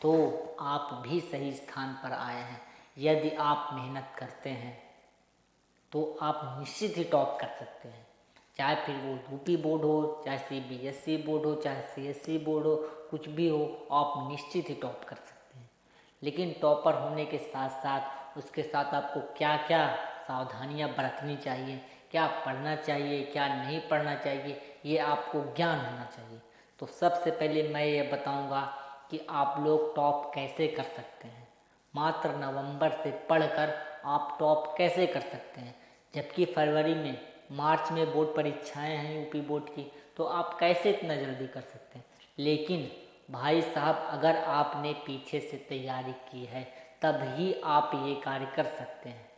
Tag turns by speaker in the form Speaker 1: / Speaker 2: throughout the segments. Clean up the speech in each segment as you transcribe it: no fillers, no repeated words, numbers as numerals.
Speaker 1: तो आप भी सही स्थान पर आए हैं। यदि आप मेहनत करते हैं तो आप निश्चित ही टॉप कर सकते हैं। चाहे फिर वो यूपी बोर्ड हो, चाहे सीबीएसई बोर्ड हो, चाहे सीएसई बोर्ड हो, कुछ भी हो, आप निश्चित ही टॉप कर सकते हैं। लेकिन टॉपर होने के साथ साथ उसके साथ आपको क्या क्या सावधानियां बरतनी चाहिए, क्या पढ़ना चाहिए, क्या नहीं पढ़ना चाहिए, ये आपको ज्ञान होना चाहिए। तो सबसे पहले मैं ये बताऊंगा कि आप लोग टॉप कैसे कर सकते हैं। मात्र नवंबर से पढ़कर आप टॉप कैसे कर सकते हैं, जबकि फरवरी में, मार्च में बोर्ड परीक्षाएं हैं यूपी बोर्ड की, तो आप कैसे इतना जल्दी कर सकते हैं। लेकिन भाई साहब, अगर आपने पीछे से तैयारी की है तब ही आप ये कार्य कर सकते हैं।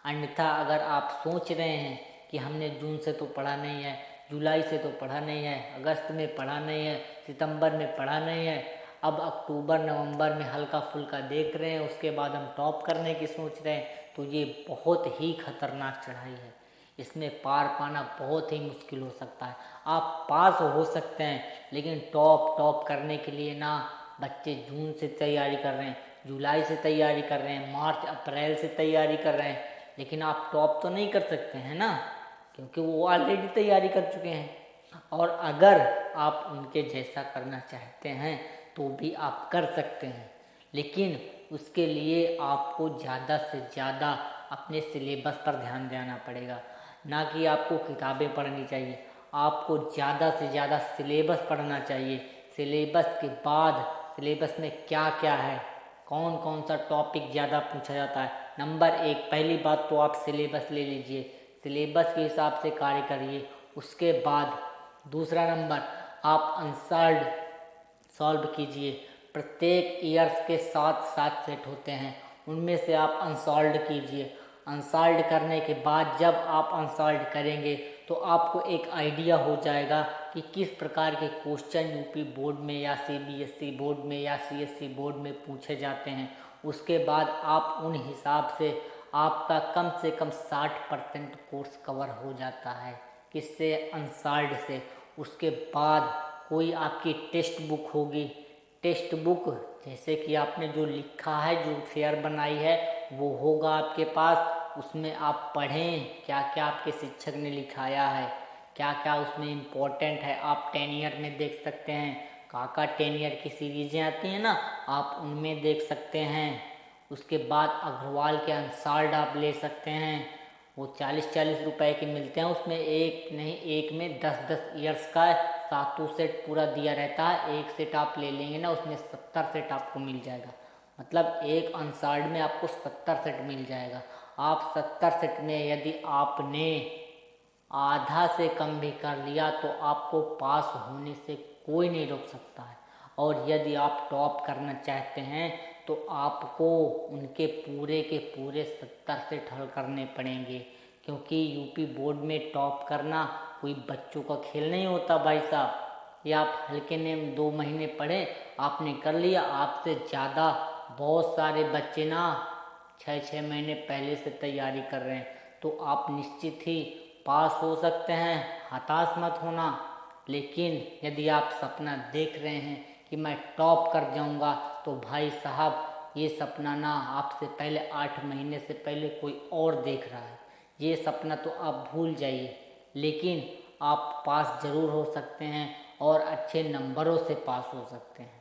Speaker 1: अन्यथा अगर आप सोच रहे हैं कि हमने जून से तो पढ़ा नहीं है, जुलाई से तो पढ़ा नहीं है, अगस्त में पढ़ा नहीं है, सितंबर में पढ़ा नहीं है, अब अक्टूबर नवंबर में हल्का फुल्का देख रहे हैं, उसके बाद हम टॉप करने की सोच रहे हैं, तो ये बहुत ही खतरनाक चढ़ाई है। इसमें पार पाना बहुत ही मुश्किल हो सकता है। आप पास हो सकते हैं, लेकिन टॉप करने के लिए ना बच्चे जून से तैयारी कर रहे हैं, जुलाई से तैयारी कर रहे हैं, मार्च अप्रैल से तैयारी कर रहे हैं, लेकिन आप टॉप तो नहीं कर सकते हैं ना, क्योंकि वो ऑलरेडी तैयारी कर चुके हैं। और अगर आप उनके जैसा करना चाहते हैं तो भी आप कर सकते हैं, लेकिन उसके लिए आपको ज़्यादा से ज़्यादा अपने सिलेबस पर ध्यान देना पड़ेगा। ना कि आपको किताबें पढ़नी चाहिए, आपको ज़्यादा से ज़्यादा सिलेबस पढ़ना चाहिए। सिलेबस के बाद सिलेबस में क्या क्या है, कौन कौन सा टॉपिक ज़्यादा पूछा जाता है। नंबर 1, पहली बात तो आप सिलेबस ले लीजिए, सिलेबस के हिसाब से कार्य करिए। उसके बाद दूसरा नंबर, आप अनसॉल्व्ड सॉल्व कीजिए। प्रत्येक ईयर्स के 7 सेट होते हैं, उनमें से आप अनसॉल्व्ड कीजिए। अनसॉल्व्ड करने के बाद जब आप अनसॉल्व्ड करेंगे तो आपको एक आइडिया हो जाएगा कि किस प्रकार के क्वेश्चन यूपी बोर्ड में या सीबीएसई बोर्ड में या सीएसई बोर्ड में पूछे जाते हैं। उसके बाद आप उन हिसाब से आपका कम से कम 60% कोर्स कवर हो जाता है, किससे, अनसॉल्व्ड से। उसके बाद कोई आपकी टेक्स्ट बुक होगी, टेक्स्ट बुक जैसे कि आपने जो लिखा है, जो फेयर बनाई है, वो होगा आपके पास। उसमें आप पढ़ें क्या क्या आपके शिक्षक ने लिखाया है, क्या क्या उसमें इम्पोर्टेंट है। आप 10 ईयर में देख सकते हैं, काका 10 ईयर की सीरीजें आती हैं ना, आप उनमें देख सकते हैं। उसके बाद अग्रवाल के अनसॉल्व्ड आप ले सकते हैं, वो 40-40 रुपए के मिलते हैं। उसमें एक नहीं, एक में 10-10 ईयर्स का 7 सेट पूरा दिया रहता है। एक सेट आप ले लेंगे ना, उसमें 70 सेट आपको मिल जाएगा। मतलब एक अनसॉल्व्ड में आपको 70 सेट मिल जाएगा। आप 70 सेट में यदि आपने आधा से कम भी कर लिया तो आपको पास होने से कोई नहीं रोक सकता है। और यदि आप टॉप करना चाहते हैं तो आपको उनके पूरे के पूरे 70 सेट हल करने पड़ेंगे, क्योंकि यूपी बोर्ड में टॉप करना कोई बच्चों का खेल नहीं होता भाई साहब। ये आप हल्के ने 2 महीने पढ़े, आपने कर लिया। आपसे ज़्यादा बहुत सारे बच्चे ना 6-6 महीने पहले से तैयारी कर रहे हैं, तो आप निश्चित ही पास हो सकते हैं। हताश मत होना। लेकिन यदि आप सपना देख रहे हैं कि मैं टॉप कर जाऊंगा, तो भाई साहब ये सपना ना आपसे पहले 8 महीने से पहले कोई और देख रहा है। ये सपना तो आप भूल जाइए। लेकिन आप पास ज़रूर हो सकते हैं और अच्छे नंबरों से पास हो सकते हैं।